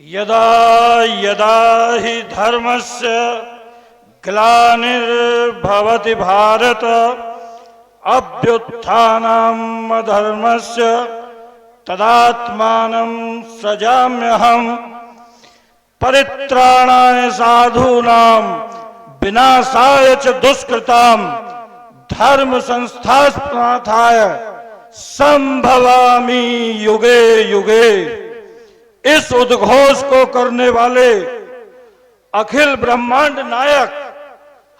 यदा यदा हि धर्मस्य ग्लानिर्भवति भारत अभ्युत्थानम् अधर्मस्य तदात्मानं सृजाम्यहम् परित्राणाय साधूनां विनाशाय च दुष्कृतां धर्म संस्थापनार्थाय संभवामि युगे युगे। इस उद्घोष को करने वाले अखिल ब्रह्मांड नायक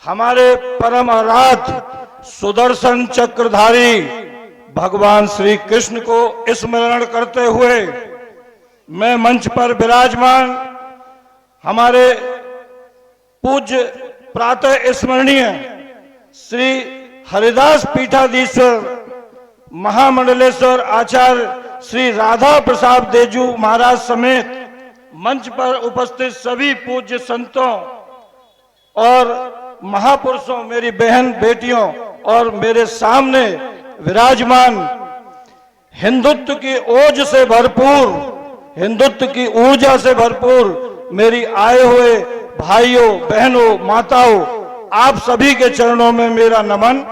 हमारे परम आराध्य सुदर्शन चक्रधारी भगवान श्री कृष्ण को स्मरण करते हुए मैं मंच पर विराजमान हमारे पूज्य प्रातः स्मरणीय श्री हरिदास पीठाधीश्वर महामंडलेश्वर आचार्य श्री राधा प्रसाद देजू महाराज समेत मंच पर उपस्थित सभी पूज्य संतों और महापुरुषों, मेरी बहन बेटियों और मेरे सामने विराजमान हिंदुत्व की ओज से भरपूर, हिंदुत्व की ऊर्जा से भरपूर मेरी आए हुए भाइयों, बहनों, माताओं, आप सभी के चरणों में मेरा नमन।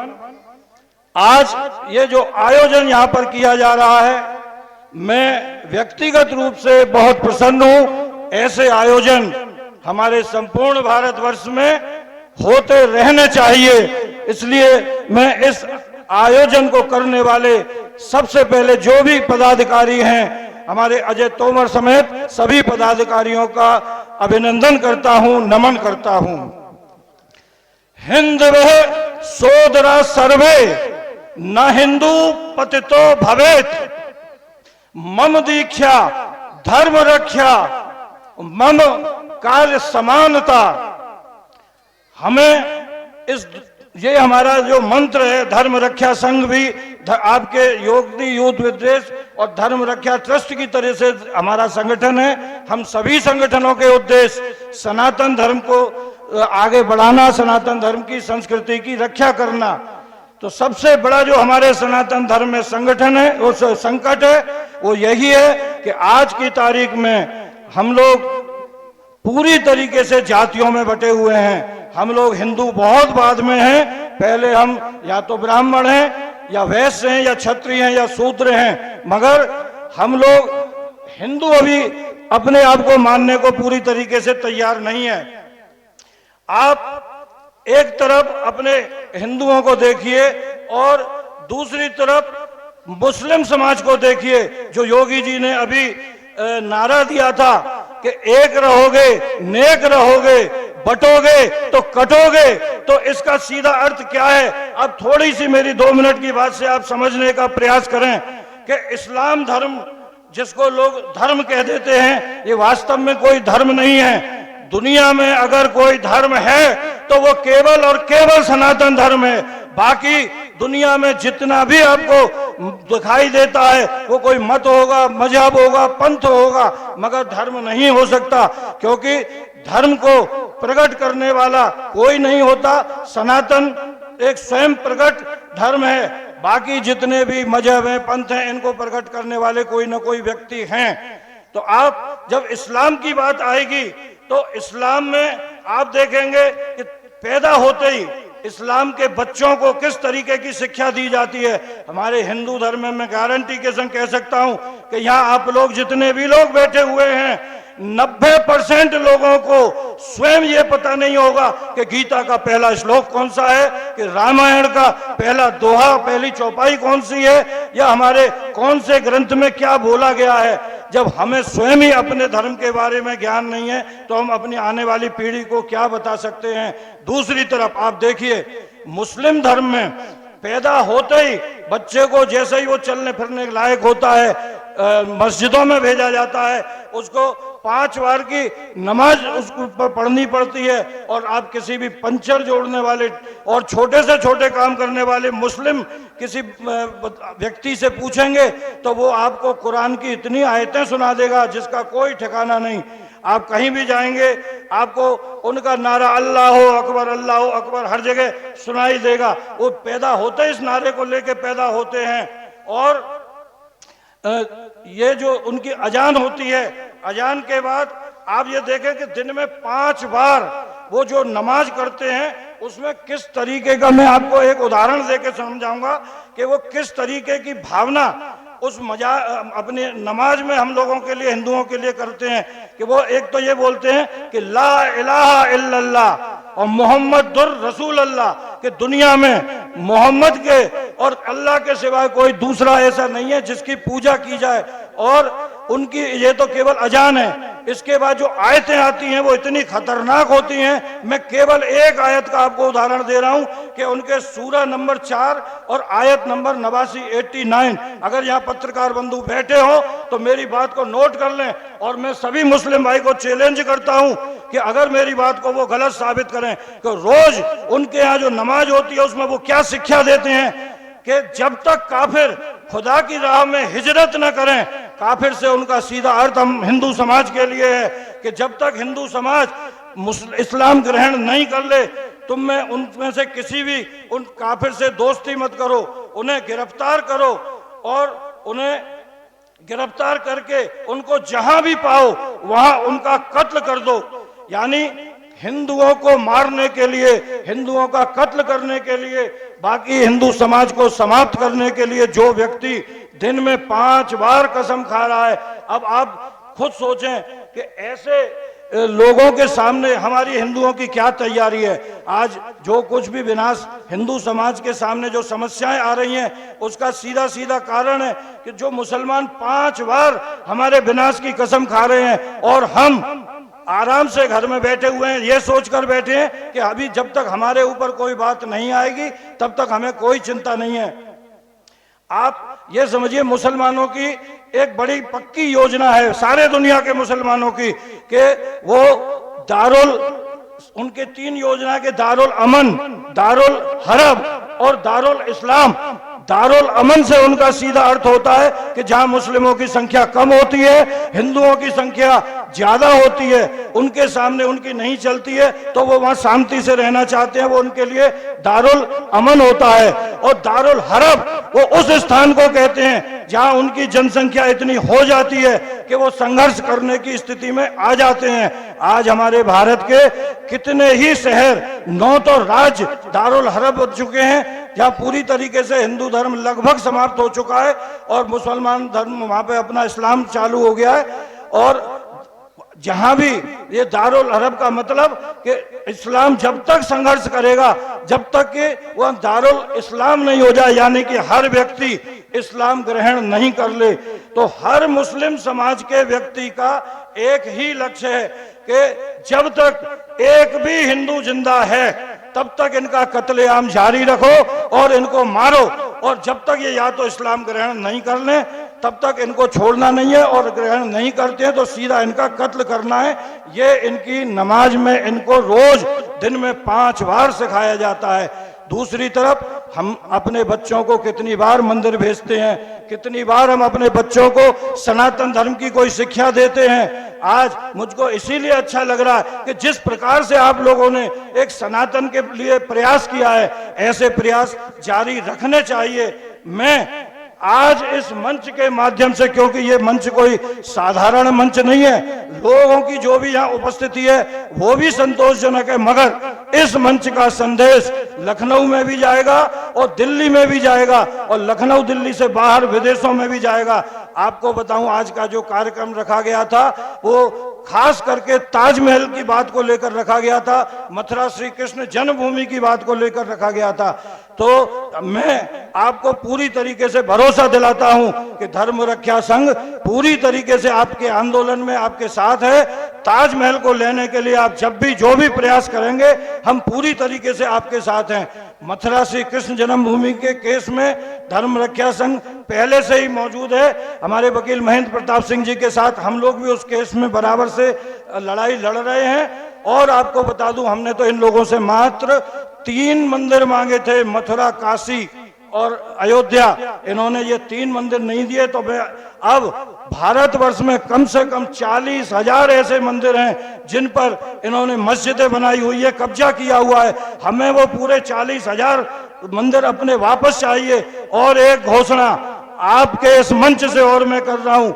आज ये जो आयोजन यहाँ पर किया जा रहा है, मैं व्यक्तिगत रूप से बहुत प्रसन्न हूँ। ऐसे आयोजन हमारे संपूर्ण भारतवर्ष में होते रहने चाहिए। इसलिए मैं इस आयोजन को करने वाले सबसे पहले जो भी पदाधिकारी हैं, हमारे अजय तोमर समेत सभी पदाधिकारियों का अभिनंदन करता हूं, नमन करता हूं। हिंदवे सोदरा सर्वे न हिंदू पतितो भवेत मम दीक्षा धर्म रक्षा मम कार्य समानता। हमें ये हमारा जो मंत्र है, धर्म रक्षा संघ भी आपके योगी यूथ विद्वेष और धर्म रक्षा ट्रस्ट की तरह से हमारा संगठन है। हम सभी संगठनों के उद्देश्य सनातन धर्म को आगे बढ़ाना, सनातन धर्म की संस्कृति की रक्षा करना। तो सबसे बड़ा जो हमारे सनातन धर्म में संगठन है, वो संकट है, वो यही है कि आज की तारीख में हम लोग पूरी तरीके से जातियों में बटे हुए हैं। हम लोग हिंदू बहुत बाद में हैं। पहले हम या तो ब्राह्मण हैं या वैश्य हैं या क्षत्रिय हैं या शूद्र हैं, मगर हम लोग हिंदू अभी अपने आप को मानने को पूरी तरीके से तैयार नहीं है। आप एक तरफ अपने हिंदुओं को देखिए और दूसरी तरफ मुस्लिम समाज को देखिए। जो योगी जी ने अभी नारा दिया था कि एक रहोगे, नेक रहोगे, बटोगे तो कटोगे, तो इसका सीधा अर्थ क्या है? अब थोड़ी सी मेरी 2 मिनट की बात से आप समझने का प्रयास करें कि इस्लाम धर्म, जिसको लोग धर्म कह देते हैं, ये वास्तव में कोई धर्म नहीं है। दुनिया में अगर कोई धर्म है तो वो केवल और केवल सनातन धर्म है। बाकी दुनिया में जितना भी आपको दिखाई देता है वो कोई मत होगा, मजहब होगा, पंथ होगा, मगर धर्म नहीं हो सकता, क्योंकि धर्म को प्रकट करने वाला कोई नहीं होता। सनातन एक स्वयं प्रकट धर्म है। बाकी जितने भी मजहब हैं, पंथ हैं, इनको प्रकट करने वाले कोई ना कोई व्यक्ति हैं। तो आप जब इस्लाम की बात आएगी तो इस्लाम में आप देखेंगे कि पैदा होते ही इस्लाम के बच्चों को किस तरीके की शिक्षा दी जाती है। हमारे हिंदू धर्म में मैं गारंटी के संग कह सकता हूं कि यहाँ आप लोग जितने भी लोग बैठे हुए हैं, 90% लोगों को स्वयं ये पता नहीं होगा कि गीता का पहला श्लोक कौन सा है, कि रामायण का पहला दोहा, पहली चौपाई कौन सी है, या हमारे कौन से ग्रंथ में क्या बोला गया है। जब हमें स्वयं ही अपने धर्म के बारे में ज्ञान नहीं है तो हम अपनी आने वाली पीढ़ी को क्या बता सकते हैं। दूसरी तरफ आप देखिए, मुस्लिम धर्म में पैदा होते ही बच्चे को जैसे ही वो चलने फिरने लायक होता है, मस्जिदों में भेजा जाता है, उसको 5 बार की नमाज उसको पर पढ़नी पड़ती है। और आप किसी भी पंचर जोड़ने वाले और छोटे से छोटे काम करने वाले मुस्लिम किसी व्यक्ति से पूछेंगे तो वो आपको कुरान की इतनी आयतें सुना देगा जिसका कोई ठिकाना नहीं। आप कहीं भी जाएंगे आपको उनका नारा अल्लाह अकबर हर जगह सुनाई देगा। वो पैदा होते इस नारे को लेके पैदा होते हैं। और ये जो उनकी अजान होती है, अजान के बाद आप ये देखें कि दिन में 5 बार वो जो नमाज करते हैं उसमें किस तरीके का, मैं आपको एक उदाहरण देकर समझाऊंगा कि वो किस तरीके की भावना उस अपनी नमाज में हम लोगों के लिए, हिंदुओं के लिए करते हैं कि वो एक तो ये बोलते हैं कि ला इलाहा इल्लल्लाह और मोहम्मदुर रसूल अल्लाह, कि दुनिया में मोहम्मद के और अल्लाह के सिवाय कोई दूसरा ऐसा नहीं है जिसकी पूजा की जाए। और उनकी ये तो केवल अजान है, इसके बाद जो आयतें आती हैं वो इतनी खतरनाक होती हैं। मैं केवल एक आयत का आपको उदाहरण दे रहा हूं कि उनके सूरा नंबर 4 और आयत नंबर 89 अगर यहाँ पत्रकार बंधु बैठे हो तो मेरी बात को नोट कर लें, और मैं सभी मुस्लिम भाई को चैलेंज करता हूं कि अगर मेरी बात को वो गलत साबित करें तो रोज उनके यहाँ जो नमाज होती है उसमें वो क्या शिक्षा देते हैं कि जब तक काफिर खुदा की राह में हिजरत न करें, काफिर से उनका सीधा अर्थ हम हिंदू समाज के लिए है कि जब तक हिंदू समाज इस्लाम ग्रहण नहीं कर ले, तुम में उनमें से किसी भी उन काफिर से दोस्ती मत करो, उन्हें गिरफ्तार करो और उन्हें गिरफ्तार करके उनको जहां भी पाओ वहां उनका कत्ल कर दो। यानी हिंदुओं को मारने के लिए, हिंदुओं का कत्ल करने के लिए, बाकी हिंदू समाज को समाप्त करने के लिए जो व्यक्ति दिन में 5 बार कसम खा रहा है, अब आप खुद सोचें कि ऐसे लोगों के सामने हमारी हिंदुओं की क्या तैयारी है। आज जो कुछ भी विनाश हिंदू समाज के सामने जो समस्याएं आ रही हैं उसका सीधा सीधा कारण है कि जो मुसलमान 5 बार हमारे विनाश की कसम खा रहे हैं और हम आराम से घर में बैठे हुए हैं, ये सोचकर बैठे हैं कि अभी जब तक हमारे ऊपर कोई बात नहीं आएगी तब तक हमें कोई चिंता नहीं है। आप ये समझिए मुसलमानों की एक बड़ी पक्की योजना है सारे दुनिया के मुसलमानों की कि वो उनके 3 योजना के दारुल अमन, दारुल हरब और दारुल इस्लाम। दारुल अमन से उनका सीधा अर्थ होता है कि जहां मुस्लिमों की संख्या कम होती है, हिंदुओं की संख्या ज्यादा होती है, उनके सामने उनकी नहीं चलती है तो वो वहां शांति से रहना चाहते हैं, वो उनके लिए दारुल अमन होता है। और दारुल हरब वो उस स्थान को कहते हैं जहां उनकी जनसंख्या इतनी हो जाती है कि वो संघर्ष करने की स्थिति में आ जाते हैं। आज हमारे भारत के कितने ही शहर, 9 तो राज्य दारुल हरब बन चुके हैं जहां पूरी तरीके से हिंदू धर्म लगभग समाप्त हो चुका है और मुसलमान धर्म वहां पे अपना इस्लाम चालू हो गया है। और जहां भी ये दारुल अरब का मतलब कि इस्लाम जब तक संघर्ष करेगा, जब तक कि वह दारुल इस्लाम नहीं हो जाए, यानी कि हर व्यक्ति इस्लाम ग्रहण नहीं कर ले, तो हर मुस्लिम समाज के व्यक्ति का एक ही लक्ष्य है कि जब तक एक भी हिंदू जिंदा है तब तक इनका कत्लेआम जारी रखो और इनको मारो, और जब तक ये या तो इस्लाम ग्रहण नहीं कर लें तब तक इनको छोड़ना नहीं है, और ग्रहण नहीं करते हैं तो सीधा इनका कत्ल करना है। ये इनकी नमाज में इनको रोज दिन में 5 बार सिखाया जाता है। दूसरी तरफ हम अपने बच्चों को कितनी बार मंदिर भेजते हैं, कितनी बार हम अपने बच्चों को सनातन धर्म की कोई शिक्षा देते हैं। आज मुझको इसीलिए अच्छा लग रहा है कि जिस प्रकार से आप लोगों ने एक सनातन के लिए प्रयास किया है, ऐसे प्रयास जारी रखने चाहिए। मैं आज इस मंच के माध्यम से, क्योंकि ये मंच कोई साधारण मंच नहीं है, लोगों की जो भी यहाँ उपस्थिति है वो भी संतोषजनक है, मगर इस मंच का संदेश लखनऊ में भी जाएगा और दिल्ली में भी जाएगा और लखनऊ दिल्ली से बाहर विदेशों में भी जाएगा। आपको बताऊं आज का जो कार्यक्रम रखा गया था वो खास करके ताजमहल की बात को लेकर रखा गया था, मथुरा श्री कृष्ण जन्मभूमि की बात को लेकर रखा गया था। तो मैं आपको पूरी तरीके से भरोसा दिलाता हूं कि धर्म रक्षा संघ पूरी तरीके से आपके आंदोलन में आपके साथ है। ताजमहल को लेने के लिए आप जब भी जो भी प्रयास करेंगे हम पूरी तरीके से आपके साथ हैं। मथुरा श्री कृष्ण जन्मभूमि के केस में धर्म रक्षा संघ पहले से ही मौजूद है। हमारे वकील महेंद्र प्रताप सिंह जी के साथ हम लोग भी उस केस में बराबर से लड़ाई लड़ रहे हैं। और आपको बता दूं, हमने तो इन लोगों से मात्र 3 मंदिर मांगे थे, मथुरा, काशी और अयोध्या। इन्होंने ये 3 मंदिर नहीं दिए। तो अब भारतवर्ष में कम से कम 40,000 ऐसे मंदिर हैं जिन पर इन्होंने मस्जिदें बनाई हुई है, कब्जा किया हुआ है। हमें वो पूरे 40,000 मंदिर अपने वापस चाहिए। और एक घोषणा आपके इस मंच से और मैं कर रहा हूं,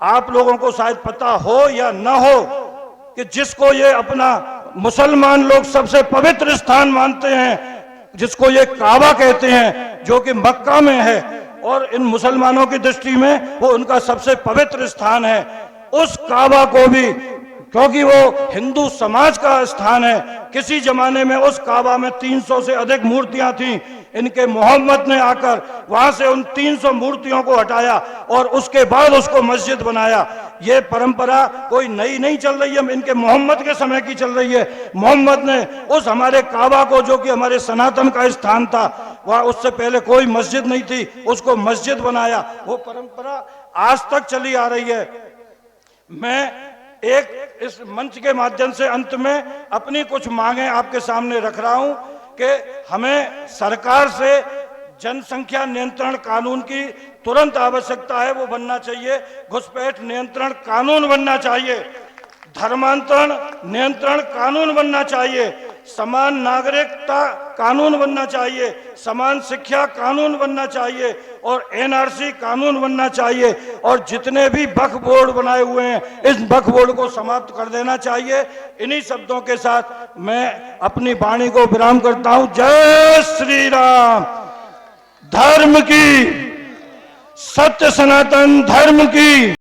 आप लोगों को शायद पता हो या न हो कि जिसको ये अपना मुसलमान लोग सबसे पवित्र स्थान मानते हैं, जिसको ये काबा कहते हैं, जो कि मक्का में है और इन मुसलमानों की दृष्टि में वो उनका सबसे पवित्र स्थान है, उस काबा को भी, क्योंकि वो हिंदू समाज का स्थान है, किसी जमाने में उस काबा में 300 से अधिक मूर्तियां थीं। इनके मोहम्मद ने आकर वहां से उन 300 मूर्तियों को हटाया और उसके बाद उसको मस्जिद बनाया। ये परंपरा कोई नई नहीं चल रही है, इनके मोहम्मद के समय की चल रही है। मोहम्मद ने उस हमारे काबा को, जो कि हमारे सनातन का स्थान था, वह उससे पहले कोई मस्जिद नहीं थी, उसको मस्जिद बनाया। वो परंपरा आज तक चली आ रही है। मैं एक इस मंच के माध्यम से अंत में अपनी कुछ मांगे आपके सामने रख रहा हूं कि हमें सरकार से जनसंख्या नियंत्रण कानून की तुरंत आवश्यकता है, वो बनना चाहिए। घुसपैठ नियंत्रण कानून बनना चाहिए, धर्मांतरण नियंत्रण कानून बनना चाहिए, समान नागरिकता कानून बनना चाहिए, समान शिक्षा कानून बनना चाहिए और एनआरसी कानून बनना चाहिए। और जितने भी वक्फ बोर्ड बनाए हुए हैं, इस वक्फ बोर्ड को समाप्त कर देना चाहिए। इन्हीं शब्दों के साथ मैं अपनी वाणी को विराम करता हूं। जय श्री राम। धर्म की, सत्य सनातन धर्म की